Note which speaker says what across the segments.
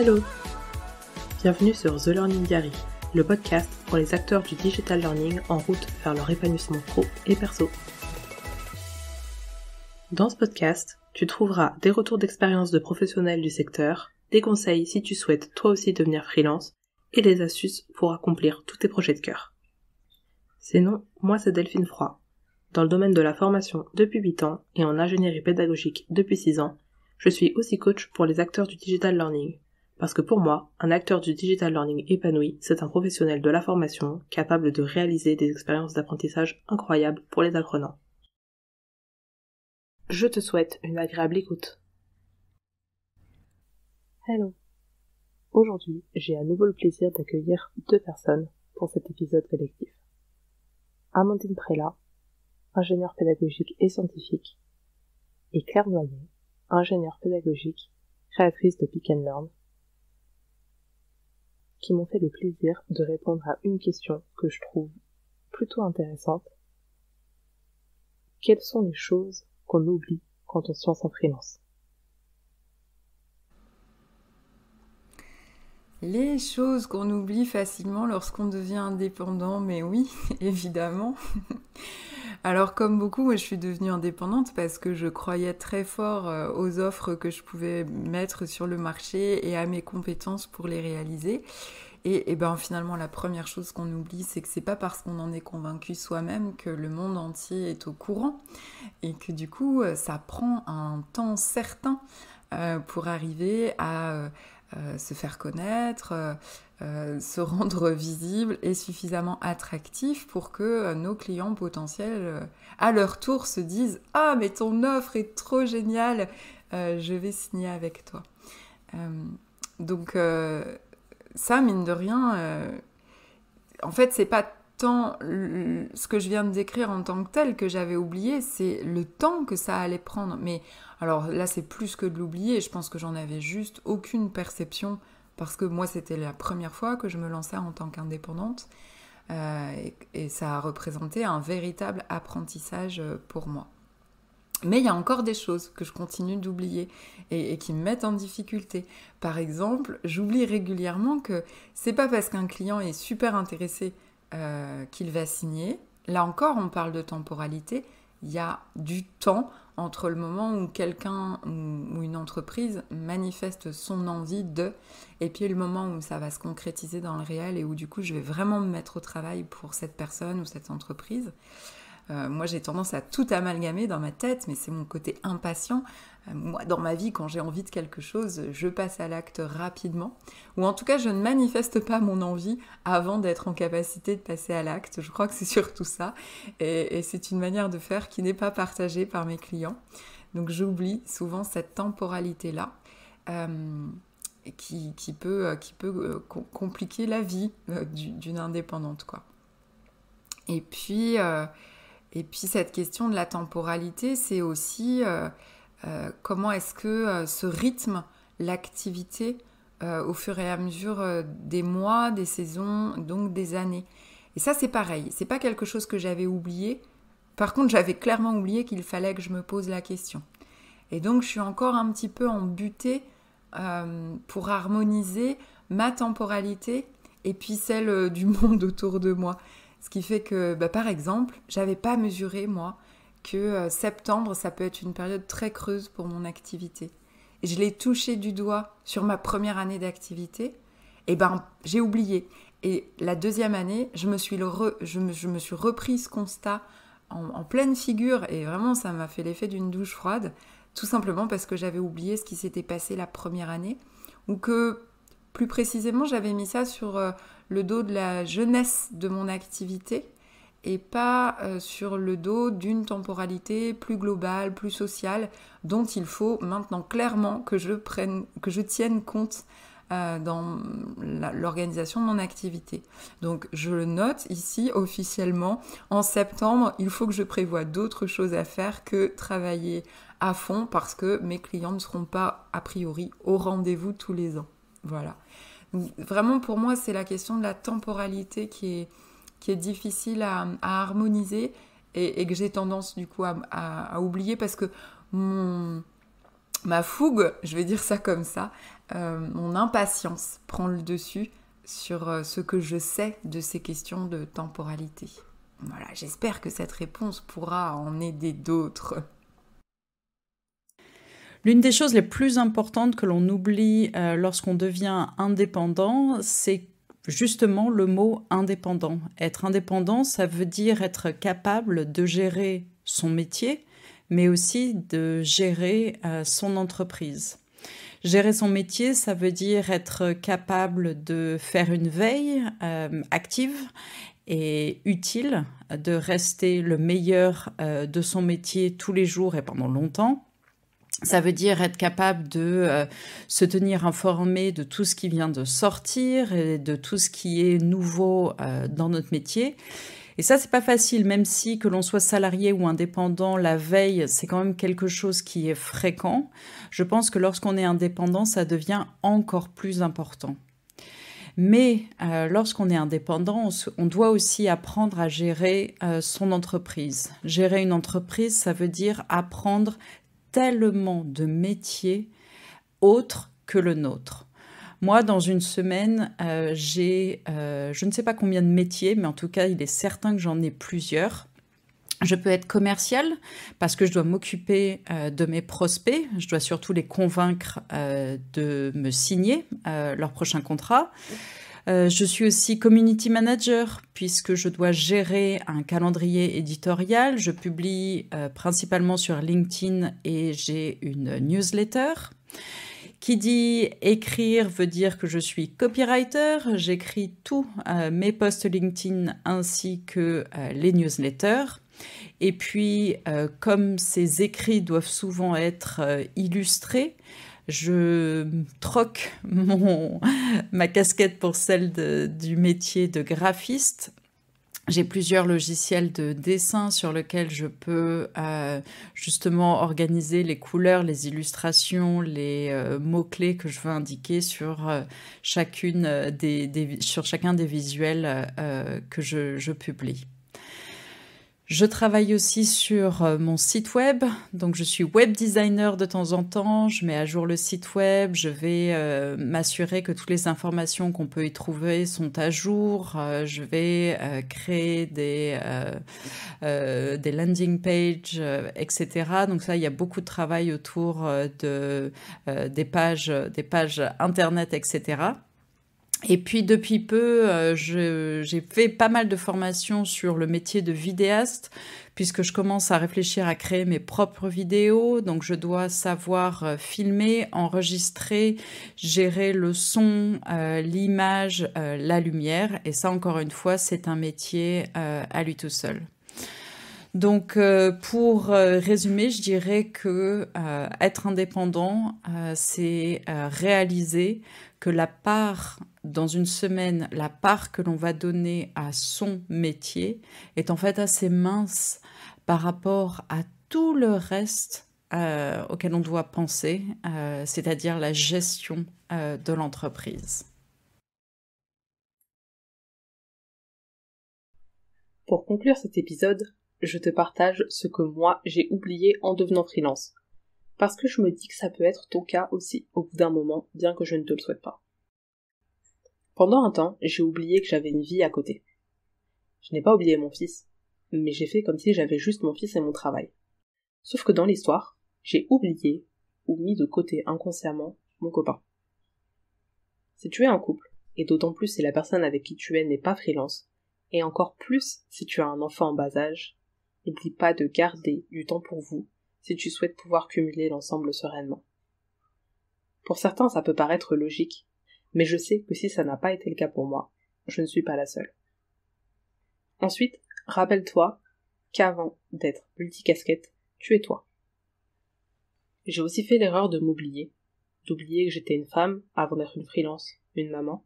Speaker 1: Hello! Bienvenue sur The Learning Diary, le podcast pour les acteurs du digital learning en route vers leur épanouissement pro et perso. Dans ce podcast, tu trouveras des retours d'expérience de professionnels du secteur, des conseils si tu souhaites toi aussi devenir freelance, et des astuces pour accomplir tous tes projets de cœur. Sinon, moi c'est Delphine Froid. Dans le domaine de la formation depuis 8 ans et en ingénierie pédagogique depuis 6 ans, je suis aussi coach pour les acteurs du digital learning. Parce que pour moi, un acteur du digital learning épanoui, c'est un professionnel de la formation capable de réaliser des expériences d'apprentissage incroyables pour les apprenants. Je te souhaite une agréable écoute. Hello. Aujourd'hui, j'ai à nouveau le plaisir d'accueillir 2 personnes pour cet épisode collectif. Amandine Prélat, ingénieure pédagogique et scientifique, et Claire Noyer, ingénieure pédagogique, créatrice de Pick and Learn, qui m'ont fait le plaisir de répondre à une question que je trouve plutôt intéressante. Quelles sont les choses qu'on oublie quand on se lance en freelance ?
Speaker 2: Les choses qu'on oublie facilement lorsqu'on devient indépendant, mais oui, évidemment. Alors comme beaucoup, moi, je suis devenue indépendante parce que je croyais très fort aux offres que je pouvais mettre sur le marché et à mes compétences pour les réaliser. Et ben finalement, la première chose qu'on oublie, c'est que c'est pas parce qu'on en est convaincu soi-même que le monde entier est au courant et que du coup, ça prend un temps certain pour arriver à se faire connaître, se rendre visible et suffisamment attractif pour que nos clients potentiels, à leur tour, se disent « Ah, mais ton offre est trop géniale, je vais signer avec toi. » Donc ça, mine de rien, en fait, c'est pas tant ce que je viens de décrire en tant que tel que j'avais oublié, c'est le temps que ça allait prendre. Mais alors là, c'est plus que de l'oublier, je pense que j'en avais juste aucune perception, parce que moi, c'était la première fois que je me lançais en tant qu'indépendante, et ça a représenté un véritable apprentissage pour moi. Mais il y a encore des choses que je continue d'oublier et qui me mettent en difficulté. Par exemple, j'oublie régulièrement que c'est pas parce qu'un client est super intéressé qu'il va signer. Là encore, on parle de temporalité. Il y a du temps entre le moment où quelqu'un ou une entreprise manifeste son envie de, et puis le moment où ça va se concrétiser dans le réel et où du coup je vais vraiment me mettre au travail pour cette personne ou cette entreprise. Moi, j'ai tendance à tout amalgamer dans ma tête, mais c'est mon côté impatient. Moi, dans ma vie, quand j'ai envie de quelque chose, je passe à l'acte rapidement. Ou en tout cas, je ne manifeste pas mon envie avant d'être en capacité de passer à l'acte. Je crois que c'est surtout ça. Et c'est une manière de faire qui n'est pas partagée par mes clients. Donc, j'oublie souvent cette temporalité-là. Qui peut compliquer la vie d'une indépendante, quoi. Et puis cette question de la temporalité, c'est aussi comment est-ce que ce rythme, l'activité, au fur et à mesure des mois, des saisons, donc des années. Et ça, c'est pareil. C'est pas quelque chose que j'avais oublié. Par contre, j'avais clairement oublié qu'il fallait que je me pose la question. Et donc, je suis encore un petit peu embutée pour harmoniser ma temporalité et puis celle du monde autour de moi. Ce qui fait que, par exemple, j'avais pas mesuré, moi, que septembre, ça peut être une période très creuse pour mon activité. Et je l'ai touché du doigt sur ma première année d'activité, et j'ai oublié. Et la deuxième année, je me suis repris ce constat en pleine figure, et vraiment, ça m'a fait l'effet d'une douche froide, tout simplement parce que j'avais oublié ce qui s'était passé la première année, ou que, plus précisément, j'avais mis ça sur le dos de la jeunesse de mon activité et pas sur le dos d'une temporalité plus globale, plus sociale, dont il faut maintenant clairement que je tienne compte dans l'organisation de mon activité. Donc je le note ici officiellement, en septembre, il faut que je prévoie d'autres choses à faire que travailler à fond parce que mes clients ne seront pas a priori au rendez-vous tous les ans. Voilà. Donc, vraiment pour moi c'est la question de la temporalité qui est difficile à harmoniser et que j'ai tendance du coup à oublier parce que mon ma fougue, je vais dire ça comme ça, mon impatience prend le dessus sur ce que je sais de ces questions de temporalité. Voilà, j'espère que cette réponse pourra en aider d'autres.
Speaker 3: L'une des choses les plus importantes que l'on oublie lorsqu'on devient indépendant, c'est justement le mot indépendant. Être indépendant, ça veut dire être capable de gérer son métier, mais aussi de gérer son entreprise. Gérer son métier, ça veut dire être capable de faire une veille active et utile, de rester le meilleur de son métier tous les jours et pendant longtemps. Ça veut dire être capable de se tenir informé de tout ce qui vient de sortir et de tout ce qui est nouveau dans notre métier. Et ça, c'est pas facile, même si que l'on soit salarié ou indépendant, la veille, c'est quand même quelque chose qui est fréquent. Je pense que lorsqu'on est indépendant, ça devient encore plus important. Mais lorsqu'on est indépendant, on doit aussi apprendre à gérer son entreprise. Gérer une entreprise, ça veut dire apprendre tellement de métiers autres que le nôtre. Moi, dans une semaine, j'ai je ne sais pas combien de métiers, mais en tout cas, il est certain que j'en ai plusieurs. Je peux être commercial parce que je dois m'occuper de mes prospects. Je dois surtout les convaincre de me signer leur prochain contrat. Je suis aussi community manager puisque je dois gérer un calendrier éditorial. Je publie principalement sur LinkedIn et j'ai une newsletter. Qui dit écrire veut dire que je suis copywriter. J'écris tous mes posts LinkedIn ainsi que les newsletters. Et puis, comme ces écrits doivent souvent être illustrés, je troque ma casquette pour celle du métier de graphiste. J'ai plusieurs logiciels de dessin sur lesquels je peux justement organiser les couleurs, les illustrations, les mots-clés que je veux indiquer sur, chacun des visuels que je publie. Je travaille aussi sur mon site web, donc je suis web designer de temps en temps, je mets à jour le site web, je vais m'assurer que toutes les informations qu'on peut y trouver sont à jour, je vais créer des landing pages, etc. Donc ça, il y a beaucoup de travail autour des pages internet, etc. Et puis depuis peu, j'ai fait pas mal de formations sur le métier de vidéaste, puisque je commence à réfléchir à créer mes propres vidéos. Donc je dois savoir filmer, enregistrer, gérer le son, l'image, la lumière. Et ça, encore une fois, c'est un métier à lui tout seul. Donc, pour résumer, je dirais que être indépendant, c'est réaliser que dans une semaine, la part que l'on va donner à son métier est en fait assez mince par rapport à tout le reste auquel on doit penser, c'est-à-dire la gestion de l'entreprise.
Speaker 1: Pour conclure cet épisode, je te partage ce que moi j'ai oublié en devenant freelance. Parce que je me dis que ça peut être ton cas aussi au bout d'un moment, bien que je ne te le souhaite pas. Pendant un temps, j'ai oublié que j'avais une vie à côté. Je n'ai pas oublié mon fils, mais j'ai fait comme si j'avais juste mon fils et mon travail. Sauf que dans l'histoire, j'ai oublié ou mis de côté inconsciemment mon copain. Si tu es en couple, et d'autant plus si la personne avec qui tu es n'est pas freelance, et encore plus si tu as un enfant en bas âge, n'oublie pas de garder du temps pour vous si tu souhaites pouvoir cumuler l'ensemble sereinement. Pour certains, ça peut paraître logique, mais je sais que si ça n'a pas été le cas pour moi, je ne suis pas la seule. Ensuite, rappelle-toi qu'avant d'être multicasquette, tu es toi. J'ai aussi fait l'erreur de m'oublier, d'oublier que j'étais une femme avant d'être une freelance, une maman.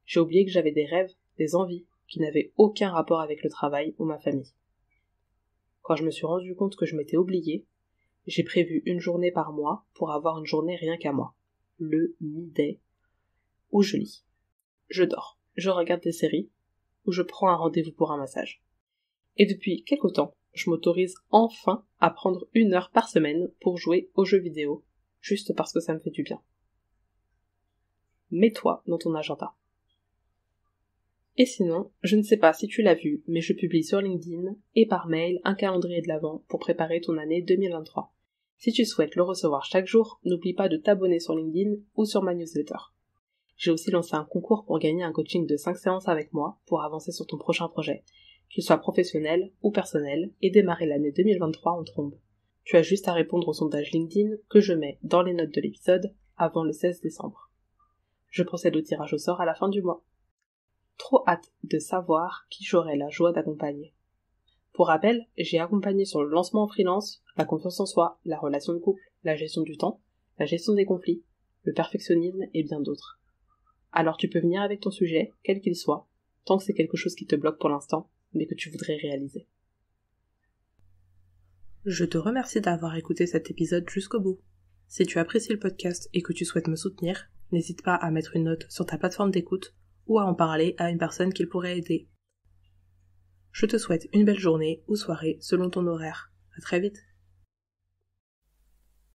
Speaker 1: J'ai oublié que j'avais des rêves, des envies qui n'avaient aucun rapport avec le travail ou ma famille. Quand je me suis rendu compte que je m'étais oubliée, j'ai prévu une journée par mois pour avoir une journée rien qu'à moi. Le mid-day, où je lis, je dors, je regarde des séries, ou je prends un rendez-vous pour un massage. Et depuis quelque temps, je m'autorise enfin à prendre 1 heure par semaine pour jouer aux jeux vidéo, juste parce que ça me fait du bien. Mets-toi dans ton agenda. Et sinon, je ne sais pas si tu l'as vu, mais je publie sur LinkedIn et par mail un calendrier de l'Avent pour préparer ton année 2023. Si tu souhaites le recevoir chaque jour, n'oublie pas de t'abonner sur LinkedIn ou sur ma newsletter. J'ai aussi lancé un concours pour gagner un coaching de 5 séances avec moi pour avancer sur ton prochain projet, qu'il soit professionnel ou personnel, et démarrer l'année 2023 en trombe. Tu as juste à répondre au sondage LinkedIn que je mets dans les notes de l'épisode avant le 16 décembre. Je procède au tirage au sort à la fin du mois. Trop hâte de savoir qui j'aurai la joie d'accompagner. Pour rappel, j'ai accompagné sur le lancement en freelance, la confiance en soi, la relation de couple, la gestion du temps, la gestion des conflits, le perfectionnisme et bien d'autres. Alors tu peux venir avec ton sujet, quel qu'il soit, tant que c'est quelque chose qui te bloque pour l'instant, mais que tu voudrais réaliser. Je te remercie d'avoir écouté cet épisode jusqu'au bout. Si tu apprécies le podcast et que tu souhaites me soutenir, n'hésite pas à mettre une note sur ta plateforme d'écoute ou à en parler à une personne qu'il pourrait aider. Je te souhaite une belle journée ou soirée selon ton horaire. À très vite.